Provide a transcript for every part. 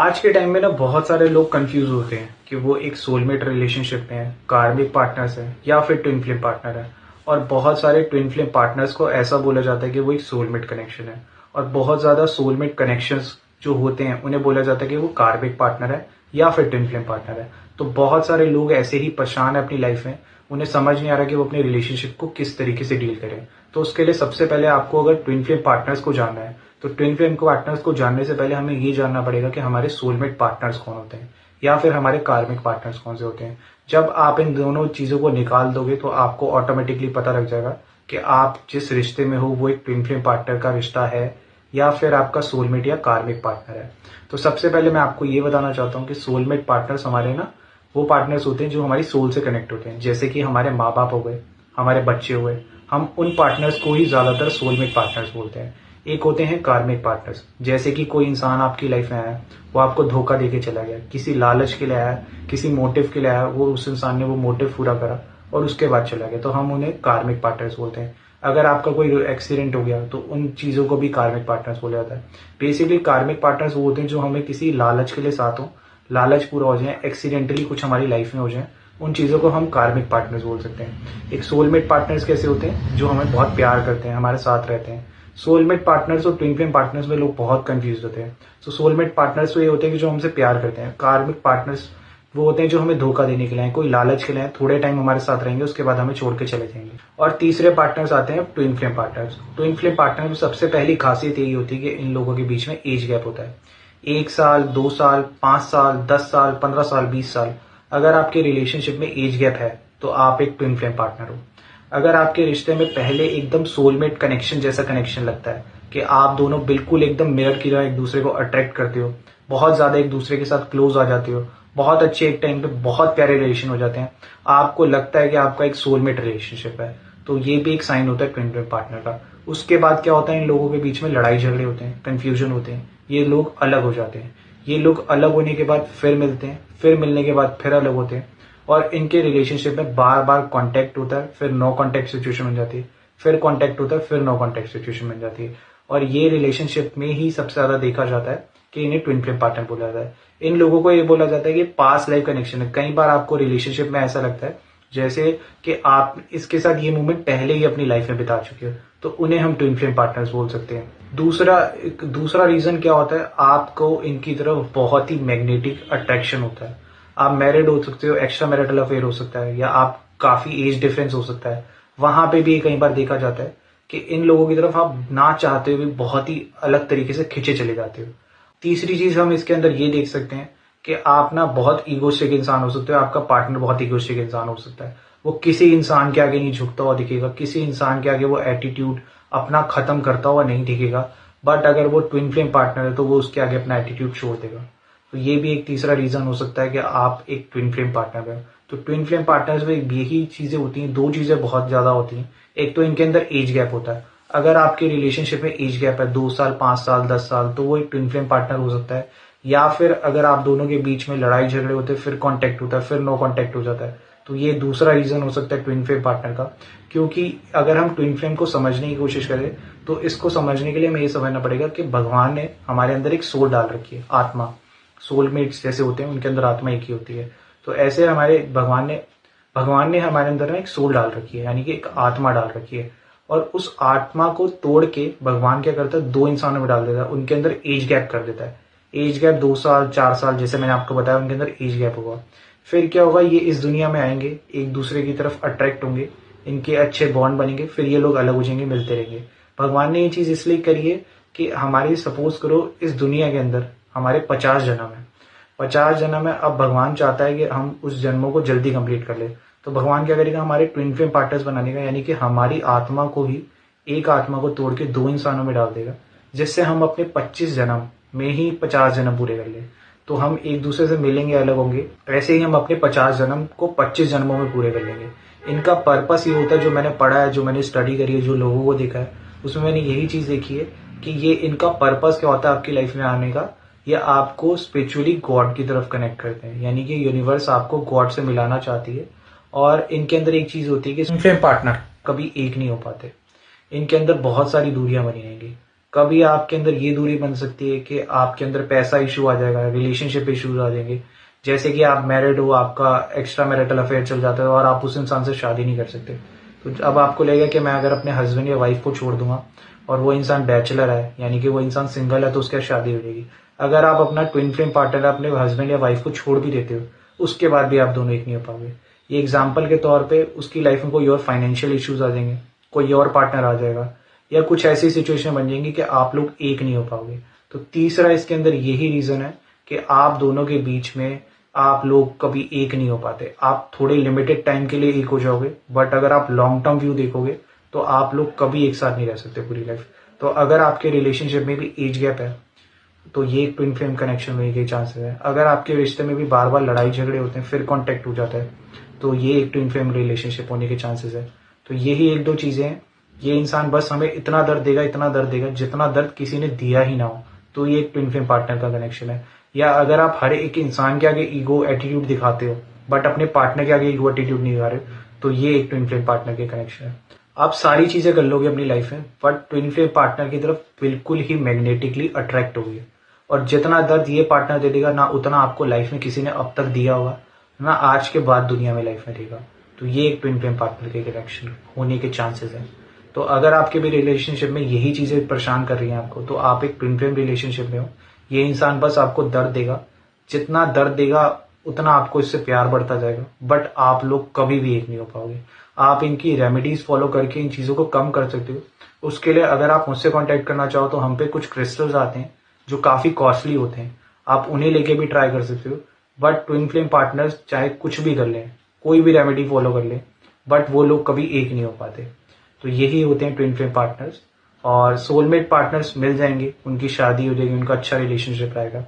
आज के टाइम में ना बहुत सारे लोग कंफ्यूज होते हैं कि वो एक सोलमेट रिलेशनशिप में है, कार्मिक पार्टनर्स है या फिर ट्विन फ्लेम पार्टनर है। और बहुत सारे ट्विन फ्लेम पार्टनर्स को ऐसा बोला जाता है कि वो एक सोलमेट कनेक्शन है। और बहुत ज्यादा सोलमेट कनेक्शंस जो होते हैं उन्हें बोला जाता है कि वो कार्मिक पार्टनर है या फिर ट्विन फ्लेम पार्टनर है। तो बहुत सारे लोग ऐसे ही परेशान है अपनी लाइफ में, उन्हें समझ नहीं आ रहा कि वो अपने रिलेशनशिप को किस तरीके से डील करें। तो उसके लिए सबसे पहले आपको अगर ट्विन फ्लेम पार्टनर्स को जानना है तो ट्विन फ्लेम पार्टनर्स को जानने से पहले हमें ये जानना पड़ेगा कि हमारे सोलमेट पार्टनर्स कौन होते हैं या फिर हमारे कार्मिक पार्टनर्स कौन से होते हैं। जब आप इन दोनों चीजों को निकाल दोगे तो आपको ऑटोमेटिकली पता लग जाएगा कि आप जिस रिश्ते में हो वो एक ट्विन फ्लेम पार्टनर का रिश्ता है या फिर आपका सोलमेट या कार्मिक पार्टनर है। तो सबसे पहले मैं आपको ये बताना चाहता हूँ कि सोलमेट पार्टनर्स हमारे ना वो पार्टनर्स होते हैं जो हमारी सोल से कनेक्ट होते हैं, जैसे कि हमारे माँ बाप हो गए, हमारे बच्चे हुए। हम उन पार्टनर्स को ही ज्यादातर सोलमेट पार्टनर्स बोलते हैं। एक होते हैं कार्मिक पार्टनर्स, जैसे कि कोई इंसान आपकी लाइफ में आया, वो आपको धोखा देके चला गया, किसी लालच के लिए आया, किसी मोटिव के लिए आया, वो उस इंसान ने वो मोटिव पूरा करा और उसके बाद चला गया, तो हम उन्हें कार्मिक पार्टनर्स बोलते हैं। अगर आपका कोई एक्सीडेंट हो गया तो उन चीजों को भी कार्मिक पार्टनर्स बोला जाता है। बेसिकली कार्मिक पार्टनर्स वो होते हैं जो हमें किसी लालच के लिए साथ हो, लालच पूरा हो जाए, एक्सीडेंटली कुछ हमारी लाइफ में हो जाए, उन चीजों को हम कार्मिक पार्टनर्स बोल सकते हैं। एक सोलमेट पार्टनर्स कैसे होते हैं? जो हमें बहुत प्यार करते हैं, हमारे साथ रहते हैं। सोलमेट पार्टनर्स और ट्विन फ्लेम पार्टनर्स में लोग बहुत कंफ्यूज होते हैं। तो सोलमेट पार्टनर्स तो ये होते हैं कि जो हमसे प्यार करते हैं। कार्मिक पार्टनर्स वो होते हैं जो हमें धोखा देने के लिए हैं, कोई लालच के लिए हैं, थोड़े टाइम हमारे साथ रहेंगे, उसके बाद हमें छोड़ के चले जाएंगे। और तीसरे पार्टनर्स आते हैं twin flame partners. Twin flame partner में सबसे पहली खासियत यही होती है कि इन लोगों के बीच में एज गैप होता है। 1 साल, 2 साल, 5 साल, 10 साल, 15 साल, 20 साल। अगर आपके रिलेशनशिप में एज गैप है तो आप एक ट्विन फ्लेम पार्टनर हो। अगर आपके रिश्ते में पहले एकदम सोलमेट कनेक्शन जैसा कनेक्शन लगता है कि आप दोनों बिल्कुल एकदम मिरर की तरह एक दूसरे को अट्रैक्ट करते हो, बहुत ज्यादा एक दूसरे के साथ क्लोज आ जाते हो, बहुत अच्छे एक टाइम पे बहुत प्यारे रिलेशन हो जाते हैं, आपको लगता है कि आपका एक सोलमेट रिलेशनशिप है, तो ये भी एक साइन होता है ट्विन फ्लेम पार्टनर का। उसके बाद क्या होता है, इन लोगों के बीच में लड़ाई झगड़े होते हैं, कंफ्यूजन होते हैं, ये लोग अलग हो जाते हैं। ये लोग अलग होने के बाद फिर मिलते हैं, फिर मिलने के बाद फिर अलग होते हैं, और इनके रिलेशनशिप में बार बार कांटेक्ट होता है, फिर नो कांटेक्ट सिचुएशन बन जाती है, फिर कांटेक्ट होता है, फिर नो कांटेक्ट सिचुएशन बन जाती है। और ये रिलेशनशिप में ही सबसे ज्यादा देखा जाता है कि इन्हें ट्विन फ्लेम पार्टनर बोला जाता है। इन लोगों को ये बोला जाता है कि पास्ट लाइफ कनेक्शन है। कई बार आपको रिलेशनशिप में ऐसा लगता है जैसे कि आप इसके साथ ये मोमेंट पहले ही अपनी लाइफ में बिता चुके हो, तो उन्हें हम ट्विन फ्लेम पार्टनर्स बोल सकते हैं। दूसरा रीजन क्या होता है, आपको इनकी तरफ बहुत ही मैग्नेटिक अट्रैक्शन होता है। आप मैरिड हो सकते हो, एक्स्ट्रा मैरिटल अफेयर हो सकता है, या आप काफी एज डिफरेंस हो सकता है। वहां पे भी कई बार देखा जाता है कि इन लोगों की तरफ आप ना चाहते हुए बहुत ही अलग तरीके से खींचे चले जाते हो। तीसरी चीज हम इसके अंदर ये देख सकते हैं कि आप ना बहुत ईगोस्टिक इंसान हो सकते हो, आपका पार्टनर बहुत ईगोस्टिक इंसान हो सकता है। वो किसी इंसान के आगे नहीं झुकता हुआ दिखेगा, किसी इंसान के आगे वो एटीट्यूड अपना खत्म करता हुआ नहीं दिखेगा। बट अगर वो ट्विन फ्लेम पार्टनर है तो वो उसके आगे अपना एटीट्यूड छोड़ देगा। तो ये भी एक तीसरा रीजन हो सकता है कि आप एक ट्विन फ्लेम पार्टनर है। तो ट्विन फ्लेम पार्टनर्स में यही चीजें होती हैं, दो चीजें बहुत ज्यादा होती हैं। एक तो इनके अंदर एज गैप होता है। अगर आपके रिलेशनशिप में एज गैप है 2 साल, 5 साल, 10 साल, तो वो एक ट्विन फ्लेम पार्टनर हो सकता है। या फिर अगर आप दोनों के बीच में लड़ाई झगड़े होते हैं, फिर कांटेक्ट होता है, फिर नो कांटेक्ट हो जाता है, तो ये दूसरा रीजन हो सकता है ट्विन फ्लेम पार्टनर का। क्योंकि अगर हम ट्विन फ्लेम को समझने की कोशिश करें तो इसको समझने के लिए हमें ये समझना पड़ेगा कि भगवान ने हमारे अंदर एक सोल डाल रखी है, आत्मा। सोलमेट्स जैसे होते हैं उनके अंदर आत्मा एक ही होती है। तो ऐसे हमारे भगवान ने हमारे अंदर ना एक सोल डाल रखी है, यानी कि एक आत्मा डाल रखी है। और उस आत्मा को तोड़ के भगवान क्या करता है, दो इंसानों में डाल देता है, उनके अंदर एज गैप कर देता है। एज गैप 2 साल, 4 साल, जैसे मैंने आपको बताया, उनके अंदर एज गैप होगा। फिर क्या होगा, ये इस दुनिया में आएंगे, एक दूसरे की तरफ अट्रैक्ट होंगे, इनके अच्छे बॉन्ड बनेंगे, फिर ये लोग अलग हो जाएंगे, मिलते रहेंगे। भगवान ने ये चीज इसलिए करी है कि हमारी, सपोज करो इस दुनिया के अंदर हमारे 50 जन्म है, 50 जन्म है। अब भगवान चाहता है कि हम उस जन्मों को जल्दी कंप्लीट कर ले, तो भगवान क्या करेगा, हमारे ट्विन फ्लेम पार्टनर्स बनाने का, यानी कि हमारी आत्मा को ही, एक आत्मा को तोड़ के दो इंसानों में डाल देगा, जिससे हम अपने 25 जन्म में ही 50 जन्म पूरे कर ले। तो हम एक दूसरे से मिलेंगे, अलग होंगे, ऐसे ही हम अपने 50 जन्म को 25 जन्मों में पूरे कर लेंगे। इनका पर्पस ये होता है, जो मैंने पढ़ा है, जो मैंने स्टडी करी है, जो लोगों को देखा है, उसमें मैंने यही चीज देखी है कि ये इनका पर्पस क्या होता है आपकी लाइफ में आने का, ये आपको स्पिरिचुअली गॉड की तरफ कनेक्ट करते हैं, यानी कि यूनिवर्स आपको गॉड से मिलाना चाहती है। और इनके अंदर एक चीज होती है कि ट्विन फ्लेम पार्टनर कभी एक नहीं हो पाते, इनके अंदर बहुत सारी दूरियां बनी रहेंगी। कभी आपके अंदर ये दूरी बन सकती है कि आपके अंदर पैसा इशू आ जाएगा, रिलेशनशिप इश्यूज आ जाएंगे। जैसे कि आप मैरिड हो, आपका एक्स्ट्रा मैरिटल अफेयर चल जाता है और आप उस इंसान से शादी नहीं कर सकते। तो अब आपको लगेगा कि मैं अगर अपने हस्बैंड या वाइफ को छोड़ दूंगा और वो इंसान बैचलर है, यानी कि वो इंसान सिंगल है, तो उसके साथ शादी हो जाएगी। अगर आप अपना ट्विन फ्लेम पार्टनर, अपने हस्बैंड या वाइफ को छोड़ भी देते हो, उसके बाद भी आप दोनों एक नहीं हो पाओगे। ये एग्जाम्पल के तौर पे उसकी लाइफ में कोई और फाइनेंशियल इश्यूज आ जाएंगे, कोई और पार्टनर आ जाएगा, या कुछ ऐसी सिचुएशन बन जाएंगी कि आप लोग एक नहीं हो पाओगे। तो तीसरा इसके अंदर यही रीजन है कि आप दोनों के बीच में आप लोग कभी एक नहीं हो पाते। आप थोड़े लिमिटेड टाइम के लिए एक हो जाओगे, बट अगर आप लॉन्ग टर्म व्यू देखोगे तो आप लोग कभी एक साथ नहीं रह सकते पूरी लाइफ। तो अगर आपके रिलेशनशिप में भी एज गैप है तो ये एक ट्विन फ्लेम कनेक्शन होने के चांसेस है। अगर आपके रिश्ते में भी बार बार लड़ाई झगड़े होते हैं, फिर कांटेक्ट हो जाता है, तो ये एक ट्विन फ्लेम रिलेशनशिप होने के चांसेस है। तो यही एक दो चीजें हैं। ये इंसान बस हमें इतना दर्द देगा, इतना दर्द देगा जितना दर्द किसी ने दिया ही ना हो, तो ये एक ट्विन फ्लेम पार्टनर का कनेक्शन है। या अगर आप हर एक इंसान के आगे ईगो एटीट्यूड दिखाते हो बट अपने पार्टनर के आगे ईगो एटीट्यूड नहीं दिखा रहे हो, तो ये एक ट्विन फ्लेम पार्टनर के कनेक्शन है। आप सारी चीजें कर लोगे अपनी लाइफ में, बट ट्विन फ्लेम पार्टनर की तरफ बिल्कुल ही मैग्नेटिकली अट्रैक्ट होगे। और जितना दर्द ये पार्टनर दे देगा ना, उतना आपको लाइफ में किसी ने अब तक दिया होगा ना, आज के बाद दुनिया में लाइफ में देगा। तो ये एक ट्विन फ्लेम पार्टनर के कनेक्शन होने के चांसेस है। तो अगर आपके भी रिलेशनशिप में यही चीजें परेशान कर रही हैं आपको, तो आप एक ट्विन फ्लेम रिलेशनशिप में हो। ये इंसान बस आपको दर्द देगा, जितना दर्द देगा उतना आपको इससे प्यार बढ़ता जाएगा, बट आप लोग कभी भी एक नहीं हो पाओगे। आप इनकी रेमेडीज फॉलो करके इन चीजों को कम कर सकते हो। उसके लिए अगर आप मुझसे कांटेक्ट करना चाहो तो हम पे कुछ क्रिस्टल्स आते हैं जो काफी कॉस्टली होते हैं, आप उन्हें लेके भी ट्राई कर सकते हो। बट ट्विन फ्लेम पार्टनर्स चाहे कुछ भी कर लें, कोई भी रेमेडी फॉलो कर लें, बट वो लोग कभी एक नहीं हो पाते। तो यही होते हैं ट्विन फ्लेम पार्टनर्स। और सोलमेट पार्टनर्स मिल जाएंगे, उनकी शादी हो जाएगी, उनका अच्छा रिलेशनशिप रहेगा।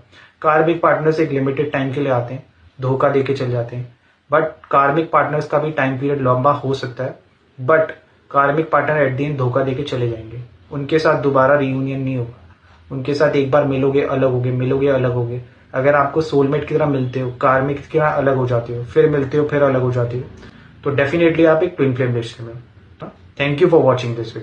कार्मिक पार्टनर्स एक लिमिटेड टाइम के लिए आते हैं, धोखा देके चल जाते हैं। बट कार्मिक पार्टनर्स का भी टाइम पीरियड लंबा हो सकता है, बट कार्मिक पार्टनर एट द एंड धोखा देके चले जाएंगे। उनके साथ दोबारा रियूनियन नहीं होगा। उनके साथ एक बार मिलोगे अलग होगे, मिलोगे अलग होगे। अगर आपको सोलमेट की तरह मिलते हो, कार्मिक की तरह अलग हो जाते हो, फिर मिलते हो, फिर अलग हो जाते हो, तो डेफिनेटली आप एक ट्विन फ्लेम रिश्ते में हो। Thank you for watching this video.